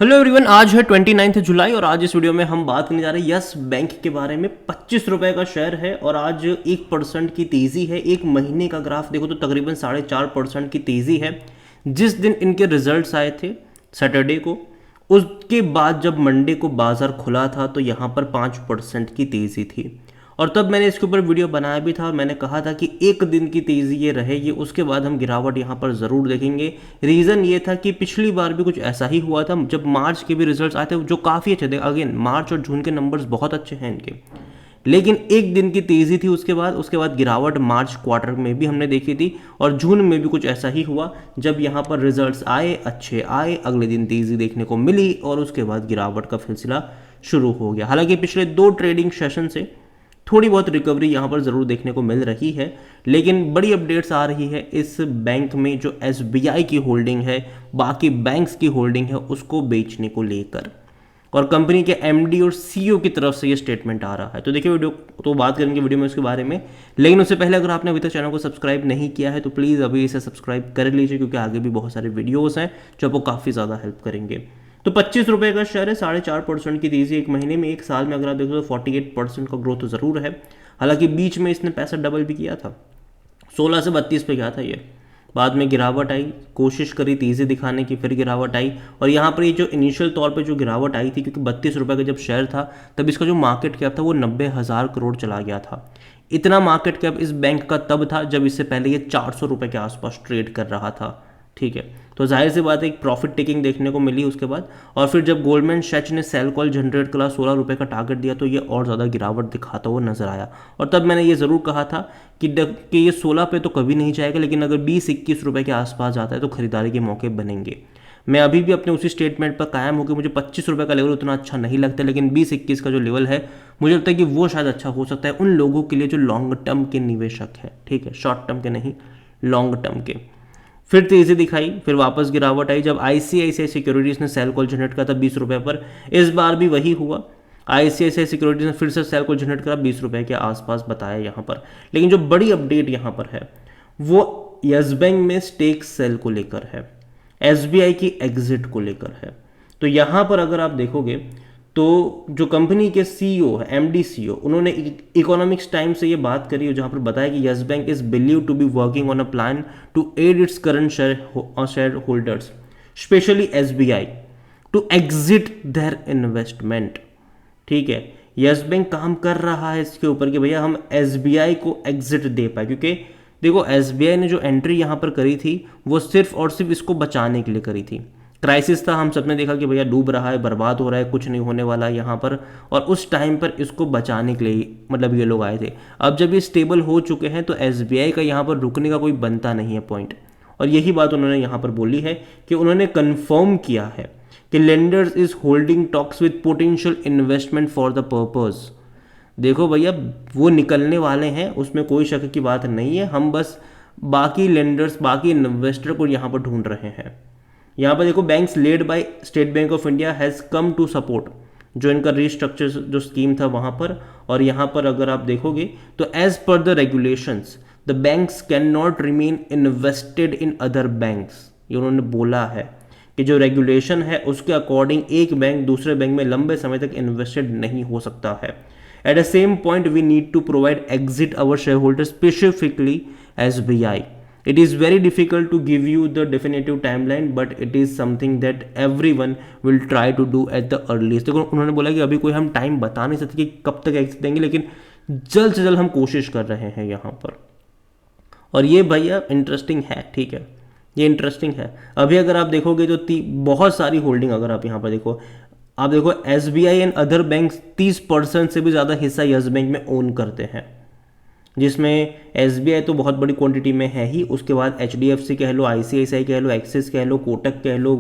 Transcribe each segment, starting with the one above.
Hello everyone, आज है 29 जुलाई और आज इस वीडियो में हम बात करने जा रहे हैं यस बैंक के बारे में। 25 रुपए का शेयर है और आज 1% की तेज़ी है। एक महीने का ग्राफ देखो तो तकरीबन 4.5% की तेज़ी है। जिस दिन इनके रिजल्ट्स आए थे सैटरडे को, उसके बाद जब मंडे को बाजार खुला था तो यहाँ पर 5% की तेज़ी थी और तब मैंने इसके ऊपर वीडियो बनाया भी था और मैंने कहा था कि एक दिन की तेज़ी ये रहेगी, उसके बाद हम गिरावट यहाँ पर ज़रूर देखेंगे। रीज़न ये था कि पिछली बार भी कुछ ऐसा ही हुआ था जब मार्च के भी रिजल्ट्स आए थे जो काफ़ी अच्छे थे। अगेन मार्च और जून के नंबर्स बहुत अच्छे हैं इनके, लेकिन एक दिन की तेज़ी थी। उसके बाद गिरावट मार्च क्वार्टर में भी हमने देखी थी और जून में भी कुछ ऐसा ही हुआ। जब यहाँ पर रिजल्ट्स आए, अच्छे आए, अगले दिन तेज़ी देखने को मिली और उसके बाद गिरावट का सिलसिला शुरू हो गया। हालांकि पिछले 2 ट्रेडिंग सेशन से थोड़ी बहुत रिकवरी यहाँ पर ज़रूर देखने को मिल रही है, लेकिन बड़ी अपडेट्स आ रही है इस बैंक में जो एसबीआई की होल्डिंग है, बाकी बैंक्स की होल्डिंग है, उसको बेचने को लेकर। और कंपनी के एमडी और सीईओ की तरफ से ये स्टेटमेंट आ रहा है। तो देखिए वीडियो तो बात करेंगे वीडियो में उसके बारे में, लेकिन उससे पहले अगर आपने अभी तक चैनल को सब्सक्राइब नहीं किया है तो प्लीज़ अभी इसे सब्सक्राइब कर लीजिए, क्योंकि आगे भी बहुत सारे वीडियोज़ हैं जो आपको काफ़ी ज़्यादा हेल्प करेंगे। तो 25 रुपये का शेयर है, 4.5% की तेज़ी एक महीने में। एक साल में अगर आप देखो तो 48% का ग्रोथ ज़रूर है। हालांकि बीच में इसने पैसा डबल भी किया था, 16 से 32 पे गया था ये, बाद में गिरावट आई, कोशिश करी तेज़ी दिखाने की, फिर गिरावट आई। और यहाँ पर ये जो इनिशियल तौर पे जो गिरावट आई थी, क्योंकि 32 रुपये का जब शेयर था तब इसका जो मार्केट कैप था वो 90,000 करोड़ चला गया था। इतना मार्केट कैप इस बैंक का तब था जब इससे पहले ये 400 रुपये के आसपास ट्रेड कर रहा था। ठीक है, तो जाहिर सी बात है एक प्रॉफिट टेकिंग देखने को मिली उसके बाद। और फिर जब गोल्डमैन सैच ने सेल कॉल जनरेट करा, 16 रुपये का टारगेट दिया, तो ये और ज़्यादा गिरावट दिखाता हुआ नजर आया। और तब मैंने ये ज़रूर कहा था कि ये 16 पे तो कभी नहीं जाएगा, लेकिन अगर 20-21 रुपये के आसपास जाता है तो खरीदारी के मौके बनेंगे। मैं अभी भी अपने उसी स्टेटमेंट पर कायम हो कि मुझे 25 रुपये का लेवल उतना अच्छा नहीं लगता, लेकिन 20-21 का जो लेवल है मुझे लगता है कि वो शायद अच्छा हो सकता है उन लोगों के लिए जो लॉन्ग टर्म के निवेशक हैं। ठीक है, शॉर्ट टर्म के नहीं, लॉन्ग टर्म के। फिर तेज़ी दिखाई, फिर वापस गिरावट आई जब आईसीआईसीआई सिक्योरिटीज़ ने सेल कॉल जनरेट करा था 20 रुपये पर। इस बार भी वही हुआ, आईसीआईसीआई सिक्योरिटीज़ ने फिर से सेल कॉल जनरेट करा 20 रुपये के आसपास बताया यहाँ पर। लेकिन जो बड़ी अपडेट यहाँ पर है वो यस बैंक में स्टेक सेल को लेकर है, एसबीआई की एग्जिट को लेकर है। तो यहाँ पर अगर आप देखोगे तो जो कंपनी के सीईओ है, एमडी सीईओ, उन्होंने इकोनॉमिक्स टाइम से ये बात करी है जहाँ पर बताया कि Yes Bank is believe to be working on a plan to aid its current share holders, specially SBI, to exit their investment. ठीक है, यस बैंक काम कर रहा है इसके ऊपर कि भैया हम एसबीआई को एग्जिट दे पाए, क्योंकि देखो एसबीआई ने जो एंट्री यहाँ पर करी थी वो सिर्फ और सिर्फ इसको बचाने के लिए करी थी। क्राइसिस था, हम सबने देखा कि भैया डूब रहा है, बर्बाद हो रहा है, कुछ नहीं होने वाला है यहाँ पर, और उस टाइम पर इसको बचाने के लिए मतलब ये लोग आए थे। अब जब ये स्टेबल हो चुके हैं तो एसबीआई का यहाँ पर रुकने का कोई बनता नहीं है पॉइंट। और यही बात उन्होंने यहाँ पर बोली है कि उन्होंने कन्फर्म किया है कि lenders is holding talks with potential investment for the purpose. देखो भैया वो निकलने वाले हैं, उसमें कोई शक की बात नहीं है, हम बस बाकी लेंडर्स, बाकी इन्वेस्टर को यहाँ पर ढूंढ रहे हैं। यहाँ पर देखो banks led by State Bank of India has come to support, जो इनका रीस्ट्रक्चर जो स्कीम था वहाँ पर। और यहाँ पर अगर आप देखोगे तो as per the regulations the banks can not remain invested in other banks. ये उन्होंने बोला है कि जो रेगुलेशन है उसके अकॉर्डिंग एक बैंक दूसरे बैंक में लंबे समय तक इन्वेस्टेड नहीं हो सकता है। At the same point we need to provide exit our share holder, specifically SBI. It is very difficult to give you the definitive timeline, but it is something that everyone will try to do at the earliest. देखो उन्होंने बोला कि अभी कोई हम time बता नहीं सकते कि कब तक एग्जिट देंगे, लेकिन जल्द से जल्द हम कोशिश कर रहे हैं यहाँ पर। और ये भैया इंटरेस्टिंग है, ठीक है, ये इंटरेस्टिंग है। अभी अगर आप देखोगे तो बहुत सारी होल्डिंग अगर आप यहाँ पर देखो, आप देखो एसबीआई एंड अदर बैंक 30% से भी ज़्यादा हिस्सा यस बैंक में ओन करते हैं, जिसमें एसबीआई तो बहुत बड़ी क्वांटिटी में है ही, उसके बाद एचडीएफसी कह लो, आईसीआईसीआई कह लो, एक्सिस कह लो, कोटक कह लो,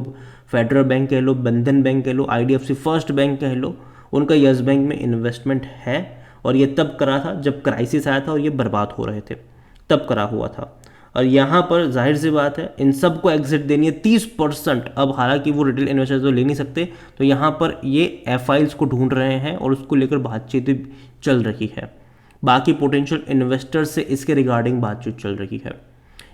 फेडरल बैंक कह लो, बंधन बैंक कह लो, आईडीएफसी फर्स्ट बैंक कह लो, उनका यस बैंक में इन्वेस्टमेंट है। और ये तब करा था जब क्राइसिस आया था और ये बर्बाद हो रहे थे, तब करा हुआ था। और यहाँ पर जाहिर सी बात है इन सबको एग्जिट देनी है 30%। अब हालांकि वो रिटेल इन्वेस्टर्स तो ले नहीं सकते, तो यहाँ पर ये एफआईज को ढूंढ रहे हैं और उसको लेकर बातचीत चल रही है। बाकी पोटेंशियल इन्वेस्टर से इसके रिगार्डिंग बातचीत चल रही है।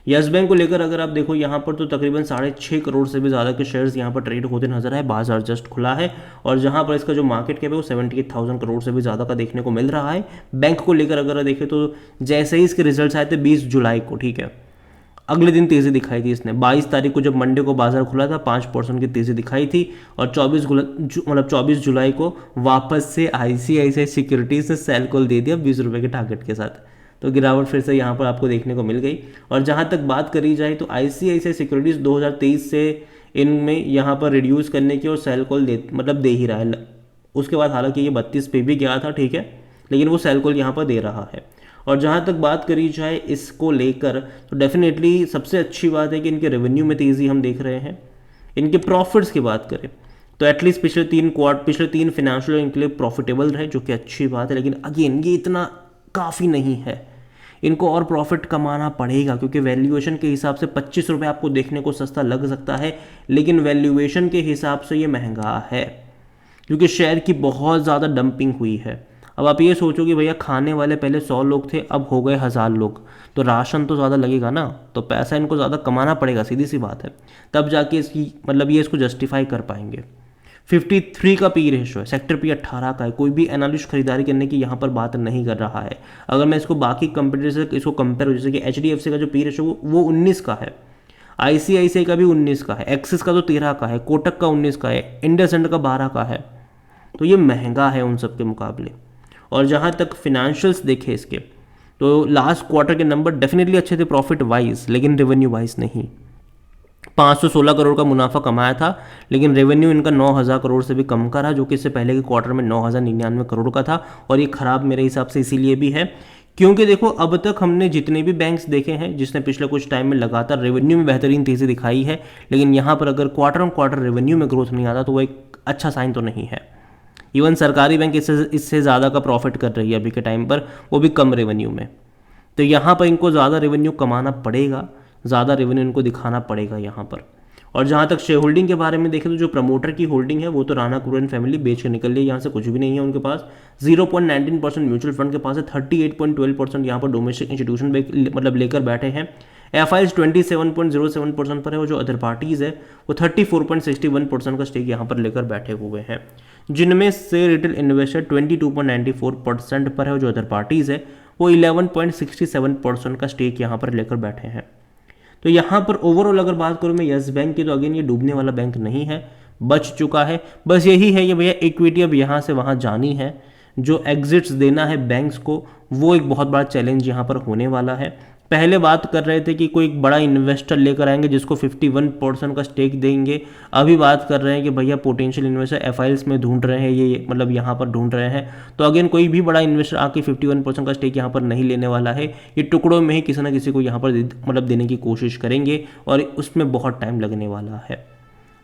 यस बैंक को लेकर अगर आप देखो यहाँ पर तो तकरीबन 6.5 करोड़ से भी ज़्यादा के शेयर्स यहाँ पर ट्रेड होते नजर आए, बाजार जस्ट खुला है और जहाँ पर इसका जो मार्केट कैप है वो 78,000 करोड़ से भी ज़्यादा का देखने को मिल रहा है। बैंक को लेकर अगर देखें तो जैसे ही इसके रिजल्ट्स आए थे 20 जुलाई को, ठीक है, अगले दिन तेज़ी दिखाई थी इसने। 22 तारीख को जब मंडे को बाजार खुला था 5% की तेज़ी दिखाई थी और 24 जुलाई को वापस से ICICI सिक्योरिटीज़ ने सेल कॉल दे दिया 20 रुपये के टारगेट के साथ, तो गिरावट फिर से यहाँ पर आपको देखने को मिल गई। और जहाँ तक बात करी जाए तो ICICI सिक्योरिटीज़ 2023 से इनमें यहाँ पर रिड्यूस करने की और सेल कॉल दे ही रहा है। उसके बाद हालांकि ये 32 पे भी गया था, ठीक है, लेकिन वो सेल कॉल यहाँ पर दे रहा है। और जहाँ तक बात करी जाए इसको लेकर तो डेफिनेटली सबसे अच्छी बात है कि इनके रेवेन्यू में तेज़ी हम देख रहे हैं। इनके प्रॉफिट्स की बात करें तो एटलीस्ट पिछले 3 फिनेंशियल इनके लिए प्रॉफिटेबल रहे, जो कि अच्छी बात है, लेकिन अगेन ये इतना काफ़ी नहीं है। इनको और प्रॉफिट कमाना पड़ेगा क्योंकि वैल्यूएशन के हिसाब से 25 रुपये आपको देखने को सस्ता लग सकता है, लेकिन वैल्यूएशन के हिसाब से ये महंगा है क्योंकि शेयर की बहुत ज़्यादा डंपिंग हुई है। अब आप ये सोचो कि भैया खाने वाले पहले 100 लोग थे, अब हो गए 1000 लोग, तो राशन तो ज़्यादा लगेगा ना, तो पैसा इनको ज़्यादा कमाना पड़ेगा, सीधी सी बात है, तब जाके इसकी ये इसको जस्टिफाई कर पाएंगे। 53 का पी रेशो है, सेक्टर पी 18 का है, कोई भी एनालिस्ट खरीदारी करने की यहाँ पर बात नहीं कर रहा है। अगर मैं इसको बाकी कंपनी से इसको कंपेयर, जैसे कि HDFC का जो पी रेशो वो 19 का है, ICICI का भी 19 का है, एक्सिस का तो 13 का है, कोटक का 19 का है, इंडसइंड का 12 का है, तो ये महंगा है उन सब के मुकाबले। और जहाँ तक फिनेंशियल्स देखे इसके तो लास्ट क्वार्टर के नंबर डेफिनेटली अच्छे थे प्रॉफिट वाइज, लेकिन रेवेन्यू वाइज नहीं। 516 करोड़ का मुनाफा कमाया था, लेकिन रेवेन्यू इनका 9,000 करोड़ से भी कम का रहा, जो कि इससे पहले के क्वार्टर में 9,099 करोड़ का था। और ये खराब मेरे हिसाब से इसीलिए भी है क्योंकि देखो अब तक हमने जितने भी बैंक्स देखे हैं जिसने पिछले कुछ टाइम में लगातार रेवेन्यू में बेहतरीन तेज़ी दिखाई है, लेकिन यहाँ पर अगर क्वार्टर ऑन क्वार्टर रेवेन्यू में ग्रोथ नहीं आता तो वो एक अच्छा साइन तो नहीं है। इवन सरकारी बैंक इससे ज़्यादा का प्रॉफिट कर रही है अभी के टाइम पर, वो भी कम रेवेन्यू में। तो यहाँ पर इनको ज़्यादा रेवेन्यू कमाना पड़ेगा, ज़्यादा रेवेन्यू इनको दिखाना पड़ेगा यहाँ पर। और जहाँ तक शेयर होल्डिंग के बारे में देखें तो जो प्रमोटर की होल्डिंग है वो तो राणा कुरेन फैमिली बेच के निकल रही है, यहाँ से कुछ भी नहीं है उनके पास। 0.19% म्यूचुअल फंड के पास है, 38.12% यहाँ पर डोमेस्टिक इंस्टीट्यूशन लेकर बैठे हैं। FIs 27.07% पर है और जो अदर पार्टीज़ है वो 34.61% का स्टेक यहाँ पर लेकर बैठे हुए हैं, जिनमें से रिटेल इन्वेस्टर 22.94% पर है और जो अदर पार्टीज़ है वो 11.67% का स्टेक यहाँ पर लेकर बैठे हैं। तो यहाँ पर ओवरऑल अगर बात करूँ मैं यस बैंक की तो अगेन ये डूबने वाला बैंक नहीं है, बच चुका है। बस यही है ये भैया इक्विटी अब यहाँ से वहाँ जानी है, जो एग्जिट्स देना है बैंक्स को वो एक बहुत बड़ा चैलेंज यहाँ पर होने वाला है। पहले बात कर रहे थे कि कोई एक बड़ा इन्वेस्टर लेकर आएंगे जिसको 51% का स्टेक देंगे, अभी बात कर रहे हैं कि भैया पोटेंशियल इन्वेस्टर FIs में ढूंढ रहे हैं, ये यहाँ पर ढूंढ रहे हैं। तो अगेन कोई भी बड़ा इन्वेस्टर आके 51% का स्टेक यहाँ पर नहीं लेने वाला है, ये टुकड़ों में ही किसी ना किसी को यहाँ पर देने की कोशिश करेंगे और उसमें बहुत टाइम लगने वाला है,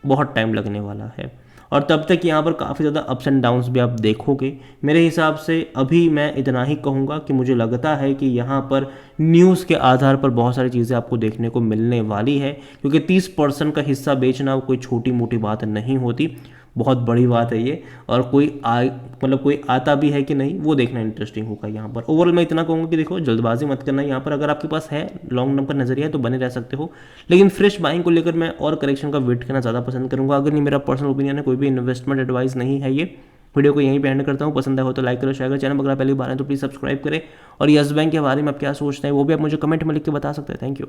बहुत टाइम लगने वाला है। और तब तक यहाँ पर काफ़ी ज़्यादा अप्स एंड डाउन्स भी आप देखोगे। मेरे हिसाब से अभी मैं इतना ही कहूँगा कि मुझे लगता है कि यहाँ पर न्यूज़ के आधार पर बहुत सारी चीज़ें आपको देखने को मिलने वाली है, क्योंकि 30% का हिस्सा बेचना कोई छोटी मोटी बात नहीं होती, बहुत बड़ी बात है ये। और कोई आता भी है कि नहीं वो देखना इंटरेस्टिंग होगा यहाँ पर। ओवरऑल मैं इतना कहूँगा कि देखो जल्दबाजी मत करना यहाँ पर, अगर आपके पास है लॉन्ग टर्म का नजरिया है तो बने रह सकते हो, लेकिन फ्रेश बाइंग को लेकर मैं और करेक्शन का वेट करना ज़्यादा पसंद करूँगा। अगर नहीं, मेरा पर्सनल ओपिनियन है, कोई भी इन्वेस्टमेंट एडवाइस नहीं है ये। वीडियो को यहीं पे एंड करता हूँ, पसंद आया हो तो लाइक करो, शेयर करो, चैनल अगर पहली बार है तो प्लीज़ सब्सक्राइब करें। और यस बैंक के बारे में आप क्या सोचते हैं वो भी आप मुझे कमेंट में लिख के बता सकते हैं। Thank you.